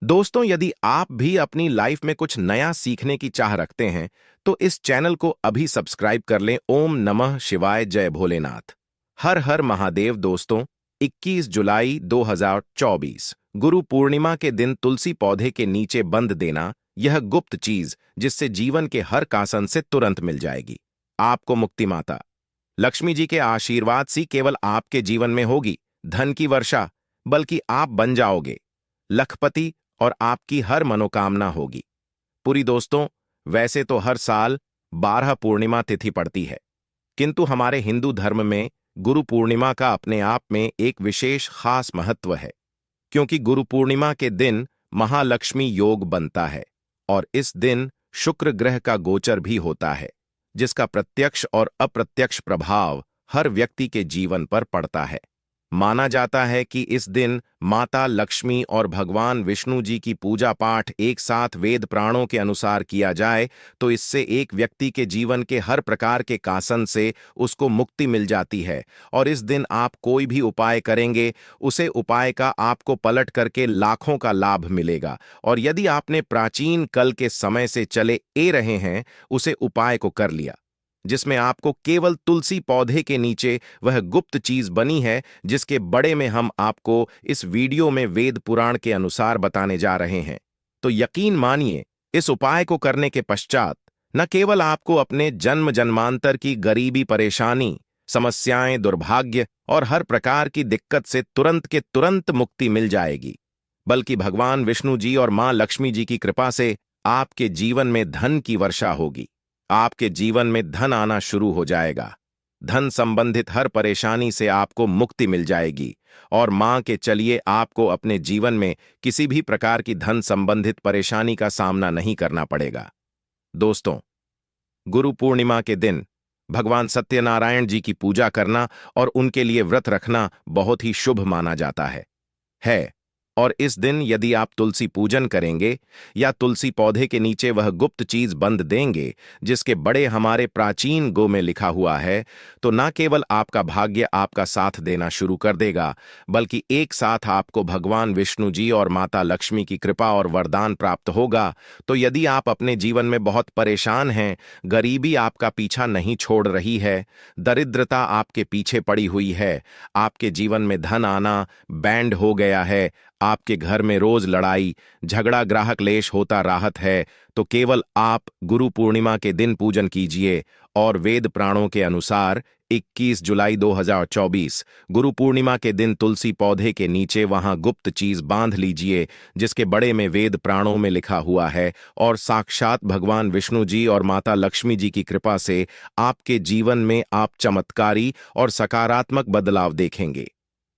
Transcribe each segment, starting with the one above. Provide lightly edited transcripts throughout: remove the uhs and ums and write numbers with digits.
दोस्तों, यदि आप भी अपनी लाइफ में कुछ नया सीखने की चाह रखते हैं तो इस चैनल को अभी सब्सक्राइब कर लें। ओम नमः शिवाय, जय भोलेनाथ, हर हर महादेव। दोस्तों, 21 जुलाई 2024 गुरु पूर्णिमा के दिन तुलसी पौधे के नीचे बंद देना, यह गुप्त चीज जिससे जीवन के हर कासन से तुरंत मिल जाएगी। आपको मुक्ति माता लक्ष्मी जी के आशीर्वाद सी केवल आपके जीवन में होगी धन की वर्षा, बल्कि आप बन जाओगे लखपति और आपकी हर मनोकामना होगी पूरी। दोस्तों, वैसे तो हर साल 12 पूर्णिमा तिथि पड़ती है, किंतु हमारे हिंदू धर्म में गुरु पूर्णिमा का अपने आप में एक विशेष खास महत्व है, क्योंकि गुरु पूर्णिमा के दिन महालक्ष्मी योग बनता है और इस दिन शुक्र ग्रह का गोचर भी होता है, जिसका प्रत्यक्ष और अप्रत्यक्ष प्रभाव हर व्यक्ति के जीवन पर पड़ता है। माना जाता है कि इस दिन माता लक्ष्मी और भगवान विष्णु जी की पूजा पाठ एक साथ वेद पुराणों के अनुसार किया जाए तो इससे एक व्यक्ति के जीवन के हर प्रकार के कासन से उसको मुक्ति मिल जाती है। और इस दिन आप कोई भी उपाय करेंगे, उसे उपाय का आपको पलट करके लाखों का लाभ मिलेगा। और यदि आपने प्राचीन कल के समय से चले रहे हैं, उसे उपाय को कर लिया, जिसमें आपको केवल तुलसी पौधे के नीचे वह गुप्त चीज बनी है, जिसके बड़े में हम आपको इस वीडियो में वेद पुराण के अनुसार बताने जा रहे हैं। तो यकीन मानिए, इस उपाय को करने के पश्चात न केवल आपको अपने जन्म जन्मांतर की गरीबी, परेशानी, समस्याएं, दुर्भाग्य और हर प्रकार की दिक्कत से तुरंत के तुरंत मुक्ति मिल जाएगी, बल्कि भगवान विष्णु जी और मां लक्ष्मी जी की कृपा से आपके जीवन में धन की वर्षा होगी। आपके जीवन में धन आना शुरू हो जाएगा। धन संबंधित हर परेशानी से आपको मुक्ति मिल जाएगी और मां के चलिए आपको अपने जीवन में किसी भी प्रकार की धन संबंधित परेशानी का सामना नहीं करना पड़ेगा। दोस्तों, गुरु पूर्णिमा के दिन भगवान सत्यनारायण जी की पूजा करना और उनके लिए व्रत रखना बहुत ही शुभ माना जाता है। और इस दिन यदि आप तुलसी पूजन करेंगे या तुलसी पौधे के नीचे वह गुप्त चीज बंद देंगे जिसके बड़े हमारे प्राचीन गो में लिखा हुआ है, तो न केवल आपका भाग्य आपका साथ देना शुरू कर देगा, बल्कि एक साथ आपको भगवान विष्णु जी और माता लक्ष्मी की कृपा और वरदान प्राप्त होगा। तो यदि आप अपने जीवन में बहुत परेशान हैं, गरीबी आपका पीछा नहीं छोड़ रही है, दरिद्रता आपके पीछे पड़ी हुई है, आपके जीवन में धन आना बैंड हो गया है, आपके घर में रोज लड़ाई झगड़ा ग्राहक क्लेश होता राहत है, तो केवल आप गुरु पूर्णिमा के दिन पूजन कीजिए और वेद पुराणों के अनुसार 21 जुलाई 2024 गुरु पूर्णिमा के दिन तुलसी पौधे के नीचे वहां गुप्त चीज बांध लीजिए, जिसके बड़े में वेद पुराणों में लिखा हुआ है। और साक्षात भगवान विष्णु जी और माता लक्ष्मी जी की कृपा से आपके जीवन में आप चमत्कारी और सकारात्मक बदलाव देखेंगे।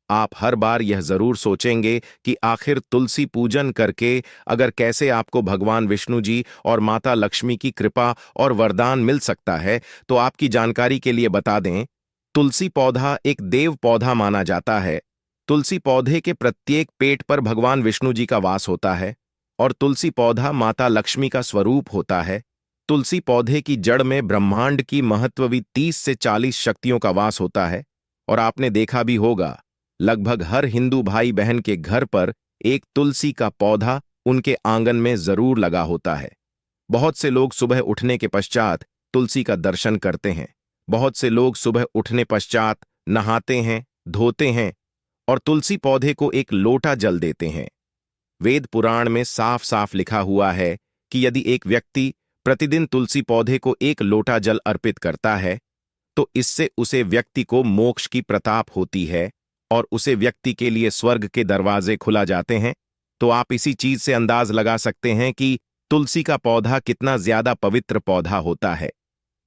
आप हर बार यह जरूर सोचेंगे कि आखिर तुलसी पूजन करके अगर कैसे आपको भगवान विष्णु जी और माता लक्ष्मी की कृपा और वरदान मिल सकता है। तो आपकी जानकारी के लिए बता दें, तुलसी पौधा एक देव पौधा माना जाता है। तुलसी पौधे के प्रत्येक पेट पर भगवान विष्णु जी का वास होता है और तुलसी पौधा माता लक्ष्मी का स्वरूप होता है। तुलसी पौधे की जड़ में ब्रह्मांड की महत्ववी 30 से 40 शक्तियों का वास होता है। और आपने देखा भी होगा, लगभग हर हिंदू भाई बहन के घर पर एक तुलसी का पौधा उनके आंगन में जरूर लगा होता है। बहुत से लोग सुबह उठने के पश्चात तुलसी का दर्शन करते हैं। बहुत से लोग सुबह उठने पश्चात नहाते हैं, धोते हैं और तुलसी पौधे को एक लोटा जल देते हैं। वेद पुराण में साफ साफ लिखा हुआ है कि यदि एक व्यक्ति प्रतिदिन तुलसी पौधे को एक लोटा जल अर्पित करता है तो इससे उसे व्यक्ति को मोक्ष की प्रताप होती है और उसे व्यक्ति के लिए स्वर्ग के दरवाजे खुला जाते हैं। तो आप इसी चीज से अंदाज लगा सकते हैं कि तुलसी का पौधा कितना ज्यादा पवित्र पौधा होता है।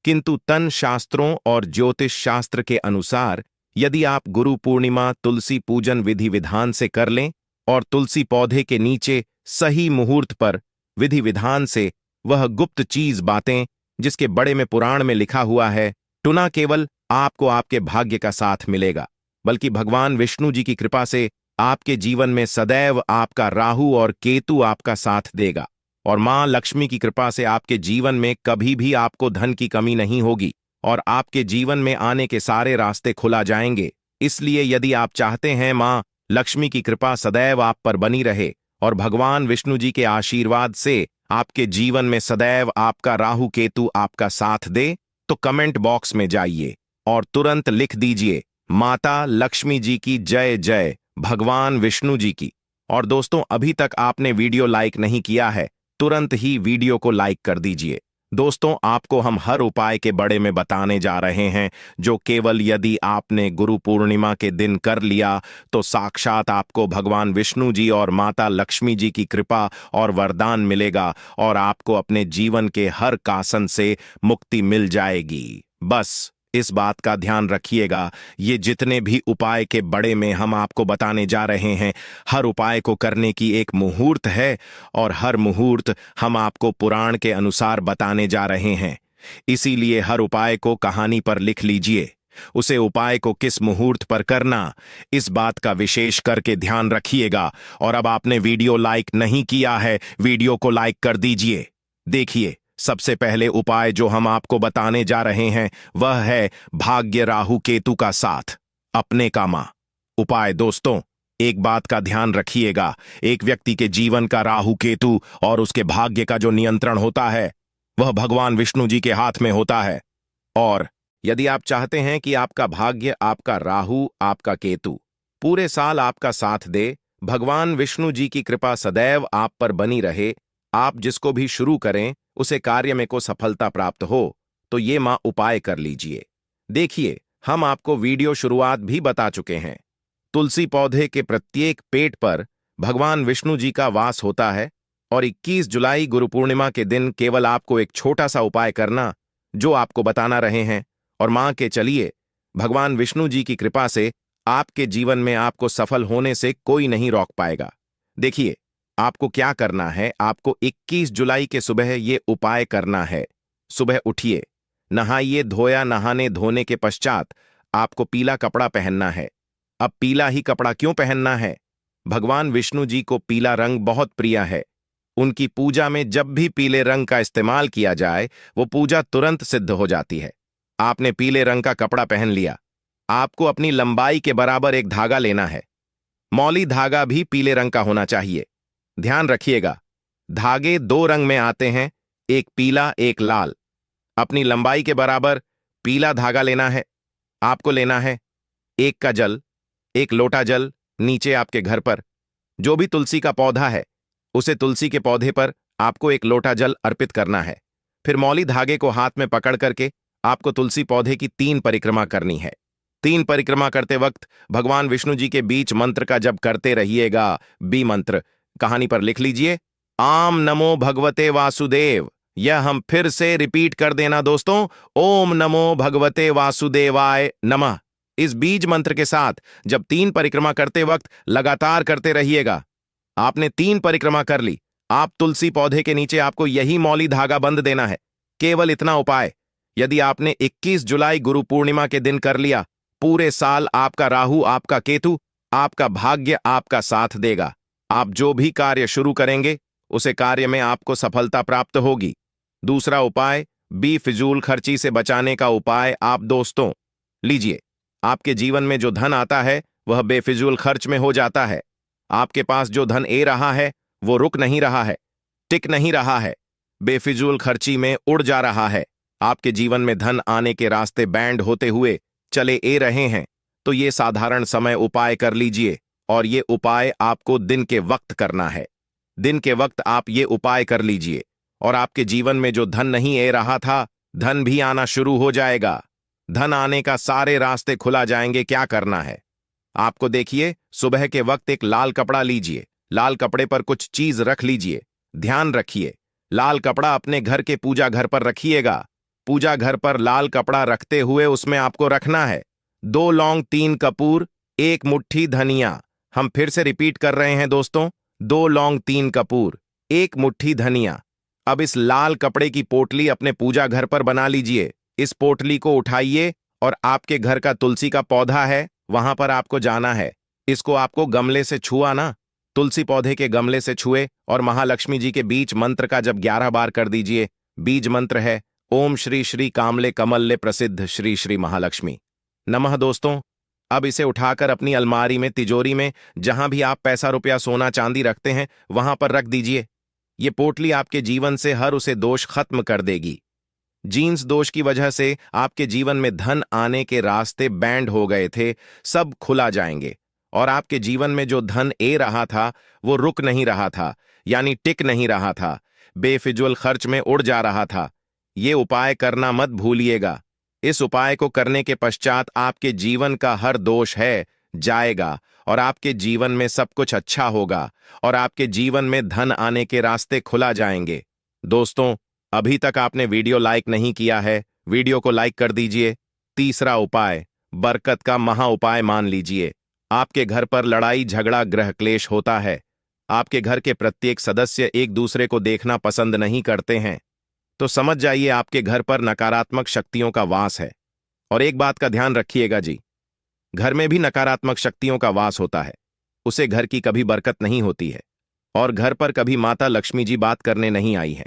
किंतु तन शास्त्रों और ज्योतिष शास्त्र के अनुसार यदि आप गुरु पूर्णिमा तुलसी पूजन विधि विधान से कर लें और तुलसी पौधे के नीचे सही मुहूर्त पर विधि विधान से वह गुप्त चीज बातें जिसके बड़े में पुराण में लिखा हुआ है, तो न केवल आपको आपके भाग्य का साथ मिलेगा, बल्कि भगवान विष्णु जी की कृपा से आपके जीवन में सदैव आपका राहु और केतु आपका साथ देगा और मां लक्ष्मी की कृपा से आपके जीवन में कभी भी आपको धन की कमी नहीं होगी और आपके जीवन में आने के सारे रास्ते खुला जाएंगे। इसलिए यदि आप चाहते हैं मां लक्ष्मी की कृपा सदैव आप पर बनी रहे और भगवान विष्णु जी के आशीर्वाद से आपके जीवन में सदैव आपका राहु केतु आपका साथ दे, तो कमेंट बॉक्स में जाइए और तुरंत लिख दीजिए माता लक्ष्मी जी की जय जय, भगवान विष्णु जी की। और दोस्तों, अभी तक आपने वीडियो लाइक नहीं किया है, तुरंत ही वीडियो को लाइक कर दीजिए। दोस्तों, आपको हम हर उपाय के बड़े में बताने जा रहे हैं, जो केवल यदि आपने गुरु पूर्णिमा के दिन कर लिया तो साक्षात आपको भगवान विष्णु जी और माता लक्ष्मी जी की कृपा और वरदान मिलेगा और आपको अपने जीवन के हर कासन से मुक्ति मिल जाएगी। बस इस बात का ध्यान रखिएगा, ये जितने भी उपाय के बड़े में हम आपको बताने जा रहे हैं, हर उपाय को करने की एक मुहूर्त है और हर मुहूर्त हम आपको पुराण के अनुसार बताने जा रहे हैं। इसीलिए हर उपाय को कहानी पर लिख लीजिए। उसे उपाय को किस मुहूर्त पर करना, इस बात का विशेष करके ध्यान रखिएगा। और अब आपने वीडियो लाइक नहीं किया है, वीडियो को लाइक कर दीजिए। देखिए, सबसे पहले उपाय जो हम आपको बताने जा रहे हैं वह है भाग्य राहु केतु का साथ अपने का मां उपाय। दोस्तों, एक बात का ध्यान रखिएगा, एक व्यक्ति के जीवन का राहु केतु और उसके भाग्य का जो नियंत्रण होता है वह भगवान विष्णु जी के हाथ में होता है। और यदि आप चाहते हैं कि आपका भाग्य, आपका राहु, आपका केतु पूरे साल आपका साथ दे, भगवान विष्णु जी की कृपा सदैव आप पर बनी रहे, आप जिसको भी शुरू करें उसे कार्य में को सफलता प्राप्त हो, तो ये मां उपाय कर लीजिए। देखिए, हम आपको वीडियो शुरुआत भी बता चुके हैं। तुलसी पौधे के प्रत्येक पेट पर भगवान विष्णु जी का वास होता है और 21 जुलाई गुरु पूर्णिमा के दिन केवल आपको एक छोटा सा उपाय करना, जो आपको बताना रहे हैं, और मां के चलिए भगवान विष्णु जी की कृपा से आपके जीवन में आपको सफल होने से कोई नहीं रोक पाएगा। देखिए, आपको क्या करना है, आपको 21 जुलाई के सुबह ये उपाय करना है। सुबह उठिए, नहाइए, धोया, नहाने धोने के पश्चात आपको पीला कपड़ा पहनना है। अब पीला ही कपड़ा क्यों पहनना है? भगवान विष्णु जी को पीला रंग बहुत प्रिय है। उनकी पूजा में जब भी पीले रंग का इस्तेमाल किया जाए वो पूजा तुरंत सिद्ध हो जाती है। आपने पीले रंग का कपड़ा पहन लिया, आपको अपनी लंबाई के बराबर एक धागा लेना है। मौली धागा भी पीले रंग का होना चाहिए। ध्यान रखिएगा, धागे दो रंग में आते हैं, एक पीला एक लाल। अपनी लंबाई के बराबर पीला धागा लेना है। आपको लेना है एक का जल, एक लोटा जल। नीचे आपके घर पर जो भी तुलसी का पौधा है, उसे तुलसी के पौधे पर आपको एक लोटा जल अर्पित करना है। फिर मौली धागे को हाथ में पकड़ करके आपको तुलसी पौधे की 3 परिक्रमा करनी है। 3 परिक्रमा करते वक्त भगवान विष्णु जी के बीच मंत्र का जप करते रहिएगा। बी मंत्र कहानी पर लिख लीजिए, आम नमो भगवते वासुदेव। यह हम फिर से रिपीट कर देना दोस्तों, ओम नमो भगवते वासुदेवाय नमः। इस बीज मंत्र के साथ जब 3 परिक्रमा करते वक्त लगातार करते रहिएगा। आपने 3 परिक्रमा कर ली, आप तुलसी पौधे के नीचे आपको यही मौली धागा बंध देना है। केवल इतना उपाय यदि आपने 21 जुलाई गुरु पूर्णिमा के दिन कर लिया, पूरे साल आपका राहु, आपका केतु, आपका भाग्य आपका साथ देगा। आप जो भी कार्य शुरू करेंगे उसे कार्य में आपको सफलता प्राप्त होगी। दूसरा उपाय, बी फिजूल खर्ची से बचाने का उपाय आप दोस्तों लीजिए। आपके जीवन में जो धन आता है वह बेफिजूल खर्च में हो जाता है। आपके पास जो धन ए रहा है वो रुक नहीं रहा है, टिक नहीं रहा है, बेफिजूल खर्ची में उड़ जा रहा है। आपके जीवन में धन आने के रास्ते बैंड होते हुए चले ए रहे हैं, तो ये साधारण समय उपाय कर लीजिए। और ये उपाय आपको दिन के वक्त करना है। दिन के वक्त आप ये उपाय कर लीजिए और आपके जीवन में जो धन नहीं ए रहा था, धन भी आना शुरू हो जाएगा। धन आने का सारे रास्ते खुला जाएंगे। क्या करना है आपको, देखिए, सुबह के वक्त एक लाल कपड़ा लीजिए, लाल कपड़े पर कुछ चीज रख लीजिए। ध्यान रखिए, लाल कपड़ा अपने घर के पूजा घर पर रखिएगा। पूजा घर पर लाल कपड़ा रखते हुए उसमें आपको रखना है 2 लौंग, 3 कपूर, 1 मुट्ठी धनिया। हम फिर से रिपीट कर रहे हैं दोस्तों, 2 लौंग, 3 कपूर, 1 मुट्ठी धनिया। अब इस लाल कपड़े की पोटली अपने पूजा घर पर बना लीजिए। इस पोटली को उठाइए और आपके घर का तुलसी का पौधा है, वहां पर आपको जाना है। इसको आपको गमले से छुआ ना, तुलसी पौधे के गमले से छुए और महालक्ष्मी जी के बीच मंत्र का जब 11 बार कर दीजिए। बीज मंत्र है, ओम श्री श्री कामले कमल्ले प्रसिद्ध श्री श्री महालक्ष्मी नमः। दोस्तों, अब इसे उठाकर अपनी अलमारी में, तिजोरी में, जहां भी आप पैसा रुपया सोना चांदी रखते हैं वहां पर रख दीजिए। ये पोटली आपके जीवन से हर उसे दोष खत्म कर देगी। जीन्स दोष की वजह से आपके जीवन में धन आने के रास्ते बैंड हो गए थे, सब खुला जाएंगे। और आपके जीवन में जो धन ए रहा था वो रुक नहीं रहा था, यानी टिक नहीं रहा था, बेफिजुल खर्च में उड़ जा रहा था। ये उपाय करना मत भूलिएगा। इस उपाय को करने के पश्चात आपके जीवन का हर दोष है जाएगा और आपके जीवन में सब कुछ अच्छा होगा और आपके जीवन में धन आने के रास्ते खुला जाएंगे। दोस्तों, अभी तक आपने वीडियो लाइक नहीं किया है, वीडियो को लाइक कर दीजिए। तीसरा उपाय बरकत का महा उपाय मान लीजिए। आपके घर पर लड़ाई झगड़ा ग्रह क्लेश होता है। आपके घर के प्रत्येक सदस्य एक दूसरे को देखना पसंद नहीं करते हैं, तो समझ जाइए आपके घर पर नकारात्मक शक्तियों का वास है। और एक बात का ध्यान रखिएगा जी, घर में भी नकारात्मक शक्तियों का वास होता है, उसे घर की कभी बरकत नहीं होती है। और घर पर कभी माता लक्ष्मी जी बात करने नहीं आई है।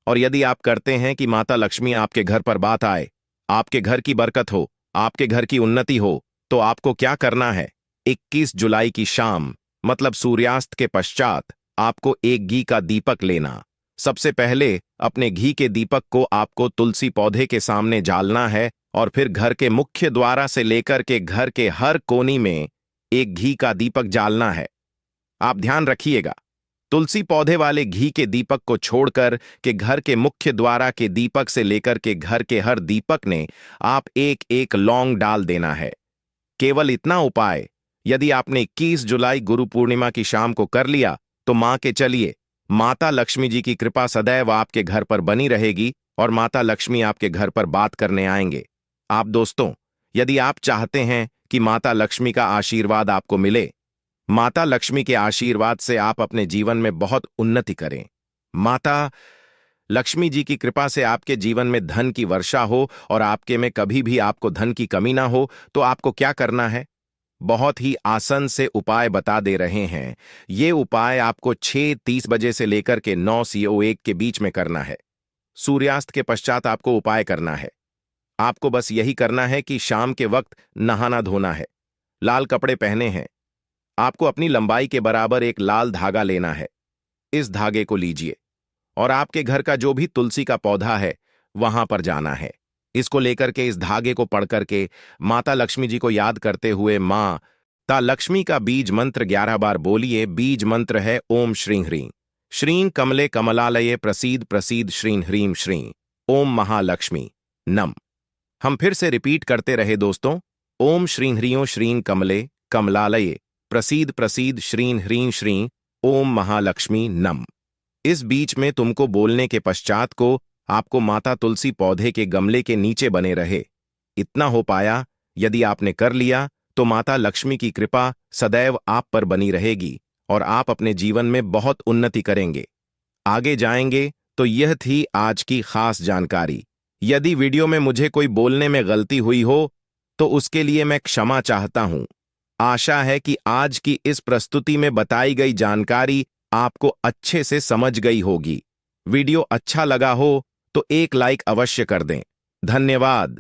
और यदि आप करते हैं कि माता लक्ष्मी आपके घर पर बात आए, आपके घर की बरकत हो, आपके घर की उन्नति हो, तो आपको क्या करना है? 21 जुलाई की शाम, मतलब सूर्यास्त के पश्चात, आपको एक घी का दीपक लेना। सबसे पहले अपने घी के दीपक को आपको तुलसी पौधे के सामने जालना है और फिर घर के मुख्य द्वारा से लेकर के घर के हर कोनी में एक घी का दीपक जालना है। आप ध्यान रखिएगा, तुलसी पौधे वाले घी के दीपक को छोड़कर के घर के मुख्य द्वारा के दीपक से लेकर के घर के हर दीपक ने आप एक एक लौंग डाल देना है। केवल इतना उपाय यदि आपने 21 जुलाई गुरु पूर्णिमा की शाम को कर लिया तो मां के चलिए, माता लक्ष्मी जी की कृपा सदैव आपके घर पर बनी रहेगी और माता लक्ष्मी आपके घर पर बात करने आएंगे। आप दोस्तों, यदि आप चाहते हैं कि माता लक्ष्मी का आशीर्वाद आपको मिले, माता लक्ष्मी के आशीर्वाद से आप अपने जीवन में बहुत उन्नति करें, माता लक्ष्मी जी की कृपा से आपके जीवन में धन की वर्षा हो और आपके में कभी भी आपको धन की कमी ना हो, तो आपको क्या करना है? बहुत ही आसान से उपाय बता दे रहे हैं। ये उपाय आपको 6:30 बजे से लेकर के 9:01 के बीच में करना है। सूर्यास्त के पश्चात आपको उपाय करना है। आपको बस यही करना है कि शाम के वक्त नहाना धोना है, लाल कपड़े पहने हैं। आपको अपनी लंबाई के बराबर एक लाल धागा लेना है। इस धागे को लीजिए और आपके घर का जो भी तुलसी का पौधा है वहां पर जाना है। इसको लेकर के इस धागे को पढ़ करके माता लक्ष्मी जी को याद करते हुए मां ता लक्ष्मी का बीज मंत्र 11 बार बोलिए। बीज मंत्र है ओम श्रीं ह्रीं श्रीं कमले कमलालये प्रसीद प्रसीद श्रीं ह्रीं श्रीं ओम महालक्ष्मी नम। हम फिर से रिपीट करते रहे दोस्तों, ओम श्रीं ह्रीं श्रीं कमले कमलालये प्रसीद प्रसीद श्रीं ह्रीं श्रीं ओम महालक्ष्मी नम। इस बीच में तुमको बोलने के पश्चात को आपको माता तुलसी पौधे के गमले के नीचे बने रहे। इतना हो पाया यदि आपने कर लिया तो माता लक्ष्मी की कृपा सदैव आप पर बनी रहेगी और आप अपने जीवन में बहुत उन्नति करेंगे, आगे जाएंगे। तो यह थी आज की खास जानकारी। यदि वीडियो में मुझे कोई बोलने में गलती हुई हो तो उसके लिए मैं क्षमा चाहता हूं। आशा है कि आज की इस प्रस्तुति में बताई गई जानकारी आपको अच्छे से समझ गई होगी। वीडियो अच्छा लगा हो तो एक लाइक अवश्य कर दें। धन्यवाद।